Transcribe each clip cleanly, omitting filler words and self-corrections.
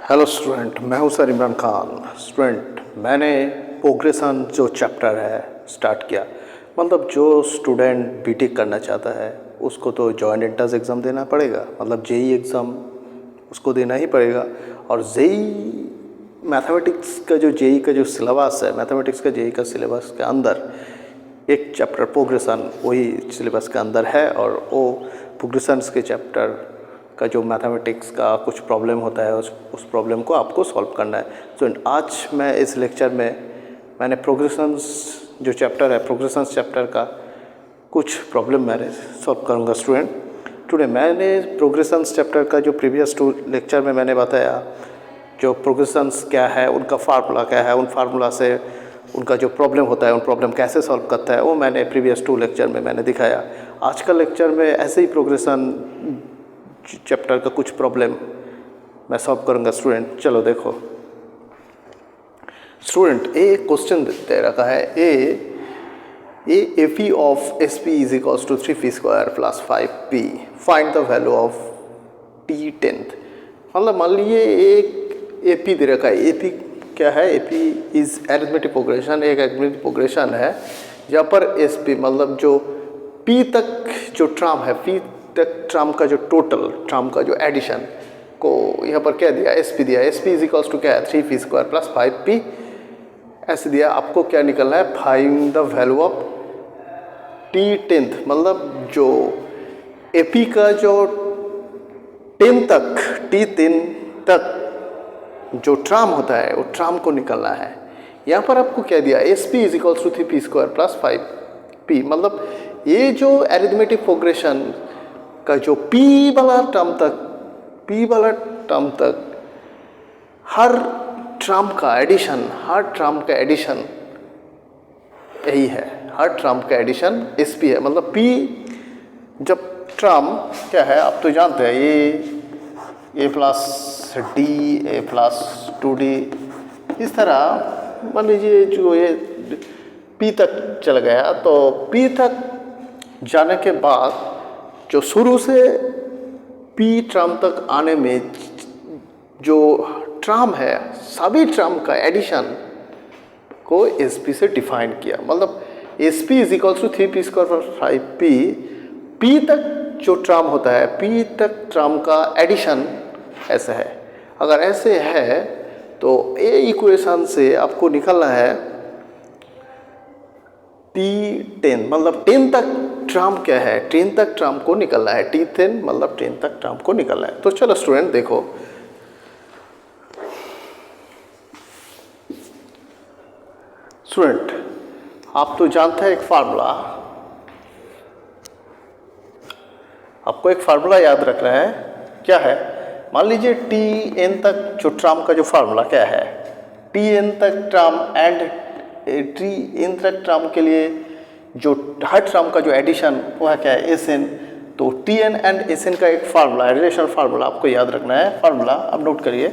Hello student, मैं हूं sir Imran Khan. Student, मैंने प्रोग्रेशन जो चैप्टर है स्टार्ट किया। मतलब जो स्टूडेंट बीटेक करना चाहता है उसको तो जॉइंट एंट्रेंस एग्ज़ाम देना पड़ेगा, मतलब जेई एग्ज़ाम उसको देना ही पड़ेगा। और जेई मैथमेटिक्स का जो जेई का जो सिलेबस है, मैथमेटिक्स का जेई का सिलेबस के अंदर एक चैप्टर प्रोग्रेशन वही सिलेबस के अंदर है। और वो प्रोग्रेशंस के चैप्टर का जो मैथमेटिक्स का कुछ प्रॉब्लम होता है उस प्रॉब्लम को आपको सॉल्व करना है। तो आज मैं इस लेक्चर में मैंने प्रोग्रेशंस जो चैप्टर है, प्रोग्रेशंस चैप्टर का कुछ प्रॉब्लम मैंने सॉल्व करूँगा। स्टूडेंट, टुडे मैंने प्रोग्रेशंस चैप्टर का जो प्रीवियस लेक्चर में मैंने बताया जो प्रोग्रेशंस क्या है, उनका फार्मूला क्या है, उन फार्मूला से उनका जो प्रॉब्लम होता है उन प्रॉब्लम कैसे सॉल्व करता है, वो मैंने प्रीवियस 2 लेक्चर में मैंने दिखाया। आज का लेक्चर में ऐसे ही प्रोग्रेशन चैप्टर का कुछ प्रॉब्लम मैं सॉल्व करूंगा। स्टूडेंट चलो देखो। स्टूडेंट, ए क्वेश्चन दे रखा है, A P of S P is equals to 3p² plus 5p, find the value of T tenth. मतलब मान लीजिए एक ए पी दे रखा है। ए पी क्या है? A P is arithmetic progression, एक अरिथमेटिक प्रोग्रेशन है जहाँ पर एस पी मतलब जो पी तक जो ट्राम है, पी तक ट्राम का जो टोटल ट्राम का जो एडिशन को यहाँ पर क्या दिया? एस पी दिया। S P is equals to क्या है? 3p² प्लस 5p ऐसे दिया। आपको क्या निकलना है? Find the value of T tenth. मतलब जो ए पी का जो 10 तक टी 10 तक जो ट्राम होता है वो ट्राम को निकलना है। यहाँ पर आपको क्या दिया? S P is equals to 3p² plus 5p। मतलब ये जो अरिथमेटिक प्रोग्रेशन का जो p वाला टर्म तक हर ट्राम का एडिशन यही है। हर ट्राम का एडिशन एस पी है। मतलब p जब ट्राम क्या है आप तो जानते हैं, ए प्लस डी, ए प्लस 2d, इस तरह मान लीजिए जो ये p तक चल गया तो p तक जाने के बाद जो शुरू से p ट्राम तक आने में जो ट्राम है सभी ट्राम का एडिशन को sp से डिफाइन किया। मतलब sp is equals to 3p² plus 5p, p तक जो ट्राम होता है p तक ट्राम का एडिशन ऐसा है। अगर ऐसे है तो ये इक्वेशन से आपको निकलना है T10। मतलब 10 तक ट्राम क्या है? 10 तक ट्राम को निकलना है। T10 मतलब 10 तक ट्राम को निकलना है। तो चलो स्टूडेंट देखो, स्टूडेंट आप तो जानते हैं एक फार्मूला, आपको एक फार्मूला याद रखना है। क्या है? मान लीजिए Tn तक जो ट्राम का जो फार्मूला क्या है? Tn तक ट्राम एंड Tn तक ट्राम के लिए जो हर ट्राम का जो एडिशन वो है क्या है? Sn। तो Tn एंड Sn का एक फार्मूला, रिलेशन फार्मूला आपको याद रखना है। फार्मूला अब नोट करिए,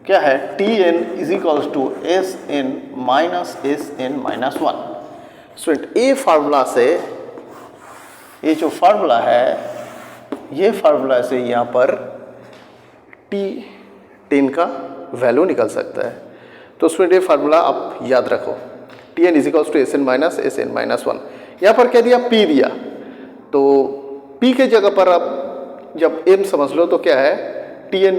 क्या है? Tn is equals to Sn minus Sn minus 1। Student, ये फार्मूला से ये जो फार्मूला है, ये फार्मूला से यहाँ पर T10 का वैल्यू निकल सकता है। तो स्टूडेंट ये फार्मूला आप याद रखो, Tn is equals to Sn minus Sn minus 1। यहाँ पर क्या दिया? P दिया। तो P के जगह पर आप जब M समझ लो तो क्या है? Tn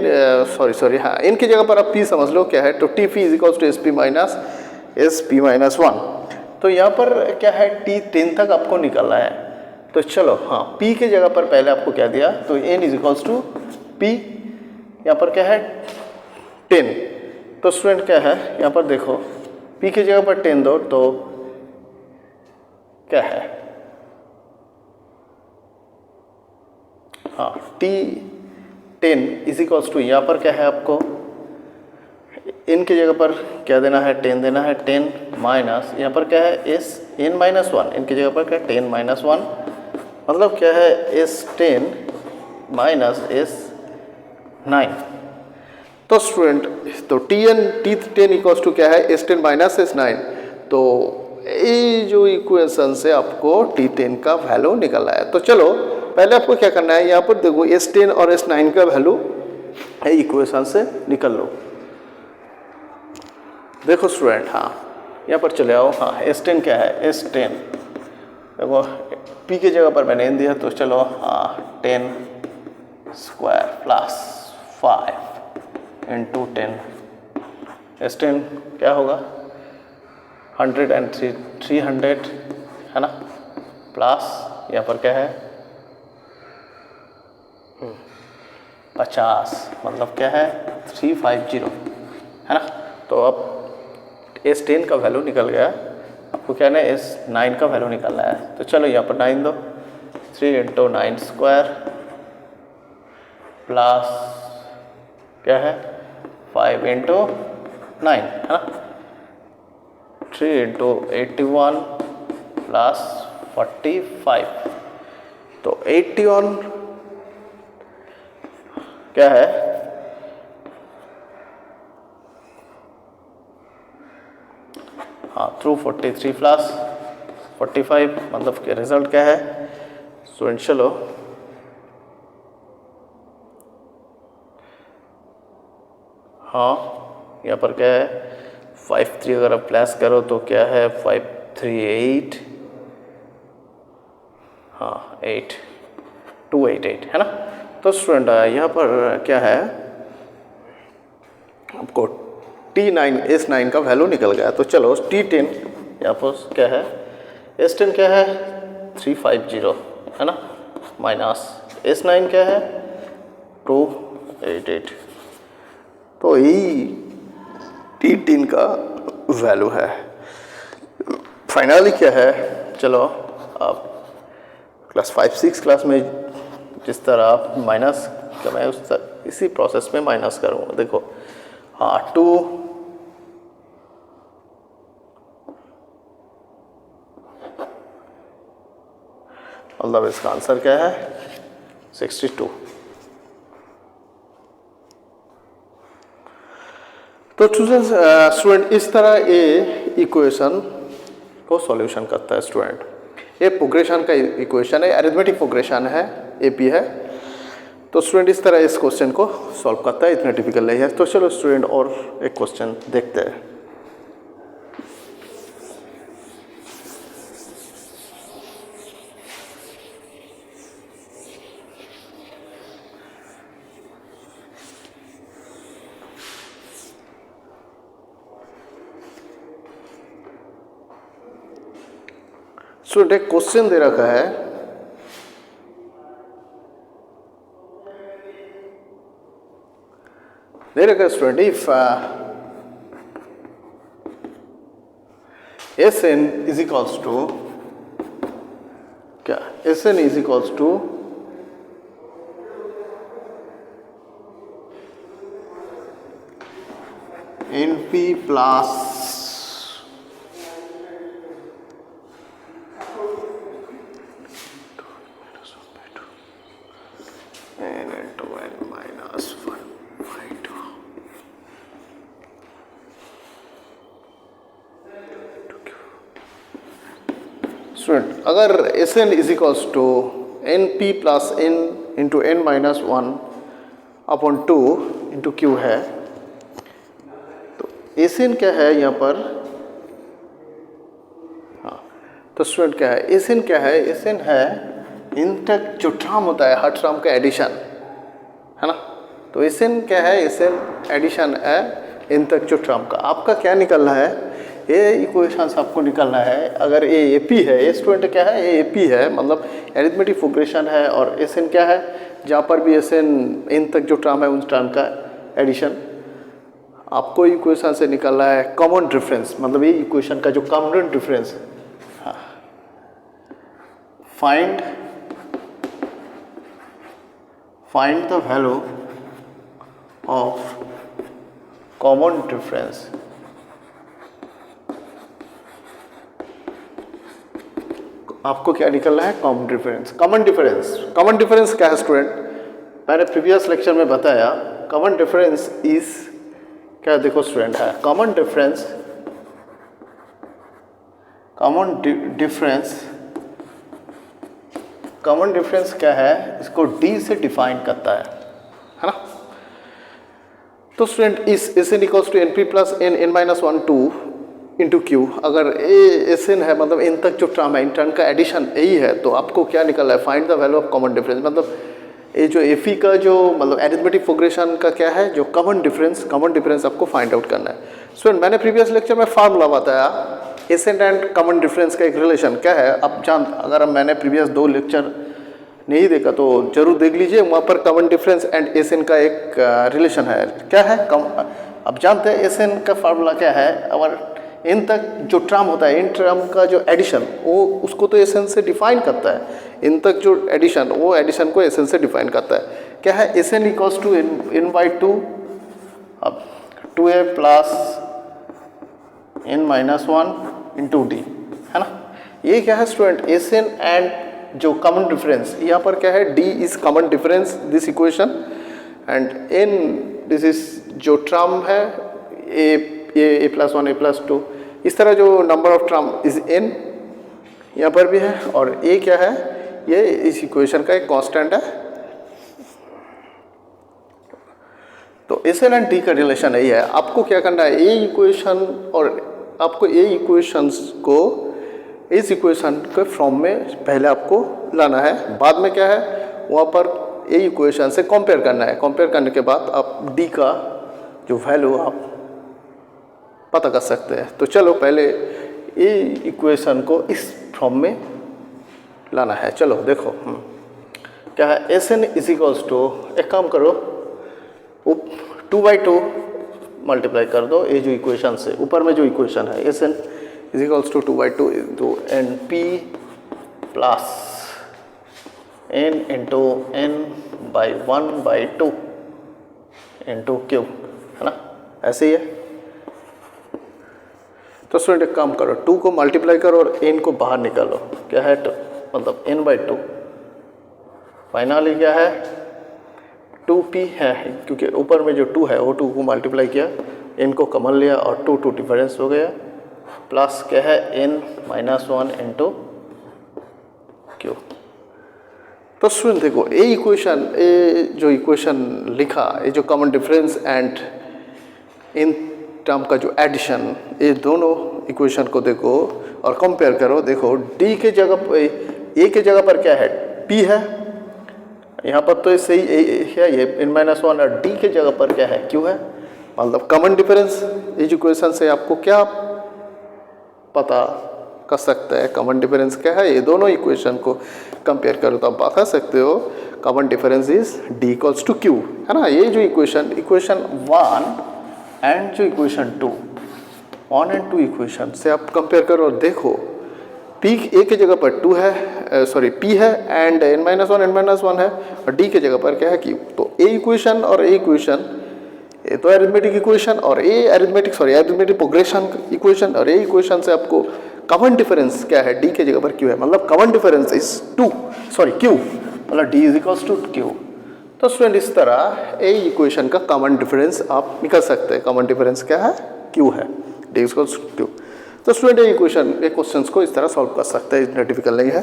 हाँ, N की जगह पर आप P समझ लो क्या है? तो Tp is equals to Sp minus 1। तो यहाँ पर क्या है? T10 तक आपको निकलना है। तो चलो हाँ, P के जगह पर पहले आपको क्या दिया? तो N is equals to P, यहाँ पर क्या है? 10। तो स्टूडेंट क्या है? यहाँ पर देखो P की जगह पर 10 दो तो क्या है? हाँ, T10 इज इक्वल्स टू यहाँ पर क्या है? आपको N की जगह पर क्या देना है? 10 देना है। 10 माइनस यहाँ पर क्या है? Sn minus 1। N की जगह पर क्या है? 10 माइनस 1। मतलब क्या है? S10 minus S9। तो स्टूडेंट तो T10 इक्वल्स टू क्या है? S10 minus S9। तो ये जो इक्वेशन से आपको T10 का वैल्यू निकलना है। तो चलो पहले आपको क्या करना है? यहाँ पर देखो S10 और S9 का वैल्यू इक्वेशन से निकल लो। देखो स्टूडेंट, हाँ यहाँ पर चले आओ। हाँ S10 क्या है, S10 देखो P की जगह पर मैंने N दिया, तो चलो हाँ 10 स्क्वायर प्लस 5 इंटू 10। S10 क्या होगा 300 है ना, प्लस यहाँ पर क्या है 50, मतलब क्या है 350 है ना। तो अब S10 का वैल्यू निकल गया, आपको क्या है S9 का वैल्यू निकालना है। तो चलो यहाँ पर 9 दो, 3 इंटू 9 स्क्वायर प्लस क्या है 5 इंटू 9 है ना, 3 इंटू 81 प्लस 45। तो 81 क्या है हाँ थ्रू 43 प्लस 45, मतलब कि रिजल्ट क्या है स्टूडेंट। चलो हाँ यहाँ पर क्या है 53 अगर आप प्लस करो तो क्या है 538 हाँ 8288 है ना। तो स्टूडेंट यहाँ पर क्या है आपको T9 S9 का वैल्यू निकल गया। तो चलो T10 यहाँ पर क्या है S10 क्या है 350 है ना, माइनस S9 क्या है 288। तो यही T10 का वैल्यू है। फाइनली क्या है, चलो आप क्लास 5-6 क्लास में जिस तरह आप माइनस का मैं इसी प्रोसेस में माइनस करूँगा। देखो हाँ 2 मतलब इसका आंसर क्या है 62। तो स्टूडेंट इस तरह ये इक्वेशन को सॉल्यूशन करता है स्टूडेंट। ये प्रोग्रेशन का इक्वेशन है, अरिथमेटिक प्रोग्रेशन है, एपी है। तो स्टूडेंट इस तरह इस क्वेश्चन को सॉल्व करता है, इतना टिपिकल नहीं है। तो चलो स्टूडेंट और एक क्वेश्चन देखते हैं। स्टूडेंट एक क्वेश्चन दे रखा है, student if Sn is equals to क्या, Sn is equals to Np plus student अगर Sn is equals to Np plus n into n minus 1 upon 2 into Q है, तो Sn क्या है यहाँ पर, हाँ तो स्टूडेंट क्या है Sn क्या है, Sn है इन तक जो टर्म होता है हर टर्म का एडिशन है ना। तो Sn क्या है, Sn एडिशन है इन तक जो टर्म का। आपका क्या निकलना है, ये इक्वेशन आपको निकलना है। अगर ये एपी है, ये स्टूडेंट क्या है, ये एपी है मतलब एरिथमेटिक प्रोग्रेशन है, और Sn क्या है जहाँ पर भी Sn इन तक जो टर्म है उन टर्म का एडिशन। आपको इक्वेशन से निकलना है कॉमन डिफरेंस, मतलब ये इक्वेशन का जो कॉमन डिफरेंस। हाँ find the value of common difference. आपको क्या निकलना है, कॉमन डिफरेंस। कॉमन डिफरेंस क्या है स्टूडेंट, मैंने प्रीवियस लेक्चर में बताया। कॉमन डिफरेंस इज क्या, देखो स्टूडेंट है कॉमन डिफरेंस क्या है, इसको D से डिफाइन करता है ना। तो स्टूडेंट इस S N equals to N P plus N N minus one two into Q, अगर ए एस एन है मतलब इन तक जो टर्म है इन टर्म का एडिशन यही है, तो आपको क्या निकलना है, find the value of common difference. मतलब ये जो एफ ई का जो मतलब एरिथमेटिक प्रोग्रेशन का क्या है, जो कॉमन डिफरेंस आपको फाइंड आउट करना है। स्टूडेंट मैंने प्रीवियस लेक्चर में फार्मूला बताया S N and common difference का एक रिलेशन क्या है, आप अगर मैंने प्रीवियस 2 लेक्चर नहीं देखा तो जरूर देख लीजिए, वहाँ पर common difference and S N का एक रिलेशन है। क्या है, अब जानते हैं एस एन का फार्मूला क्या है, और इन तक जो टर्म होता है इन टर्म का जो एडिशन वो उसको तो एस एन से डिफाइन करता है, इन तक जो एडिशन वो एडिशन को एस एन से डिफाइन करता है। क्या है, S N equals to N by two, अब 2a plus n minus one into D, है ना। ये क्या है स्टूडेंट, एस एन एंड जो कॉमन डिफरेंस, यहाँ पर क्या है, d is common difference this equation and n this is जो टर्म है A plus one A plus two, इस तरह जो number of term is n यहाँ पर भी है, और a क्या है, ये इस इक्वेशन का एक कांस्टेंट है। तो एस एन एंड डी का रिलेशन यही है। आपको क्या करना है, ए इक्वेशन और आपको ए इक्वेशंस को इस इक्वेशन के फॉर्म में पहले आपको लाना है, बाद में क्या है वहाँ पर ए इक्वेशन से कंपेयर करना है। कंपेयर करने के बाद आप डी का जो वैल्यू आप पता कर सकते हैं। तो चलो पहले ए इक्वेशन को इस फॉर्म में लाना है। चलो देखो क्या है, S N is equals to, एक काम करो 2/2 मल्टीप्लाई कर दो ये जो इक्वेशन से, ऊपर में जो इक्वेशन है S N is equals to 2/2 into N P plus N into N by 1/2 into Q, है ना, ऐसे ही है। तो स्टूडेंट एक काम करो, 2 को मल्टीप्लाई करो और n को बाहर निकालो, क्या है मतलब n/2, फाइनली क्या है 2p है, क्योंकि ऊपर में जो 2 है वो 2 को मल्टीप्लाई किया, n को कॉमन लिया और 2 डिफरेंस हो गया, प्लस क्या है n माइनस 1 इंटू क्यू। तो स्टूडेंट देखो ये इक्वेशन, ये जो इक्वेशन लिखा, ये जो common difference and in term का जो एडिशन, ये दोनों इक्वेशन को देखो और कंपेयर करो। देखो डी के जगह पर, ए के जगह पर क्या है, पी है, यहाँ पर तो सही है ये n-1, और डी के जगह पर क्या है, क्यू है, मतलब कॉमन डिफरेंस। इस इक्वेशन से आपको क्या पता कर सकते हैं, कॉमन डिफरेंस क्या है, ये दोनों इक्वेशन को कंपेयर करो तो आप बता सकते हो common difference is D equals to Q, है ना। ये जो इक्वेशन 1 एंड जो इक्वेशन 1 एंड 2 इक्वेशन से आप कंपेयर करो और देखो पी ए के जगह पर 2 है, सॉरी पी है एंड n-1 n-1 है, और डी के जगह पर क्या है क्यू। तो ए इक्वेशन और ए इक्वेशन, ये तो अरिथमेटिक इक्वेशन और ए अरिथमेटिक प्रोग्रेशन इक्वेशन, और ए इक्वेशन से आपको कॉमन डिफरेंस क्या है, डी के जगह पर क्यू है, मतलब कॉमन डिफरेंस इज क्यू, मतलब D is equals to Q. तो स्टूडेंट इस तरह ए इक्वेशन का कॉमन डिफरेंस आप निकाल सकते हैं। कॉमन डिफरेंस क्या है, क्यू है, D is equals to Q. तो स्टूडेंट ये क्वेश्चंस को इस तरह सॉल्व कर सकते हैं, इतना डिफिकल्ट नहीं है।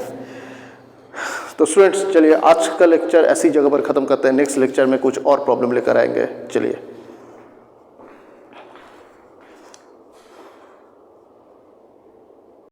तो स्टूडेंट्स चलिए आज का लेक्चर ऐसी जगह पर ख़त्म करते हैं, नेक्स्ट लेक्चर में कुछ और प्रॉब्लम लेकर आएंगे। चलिए।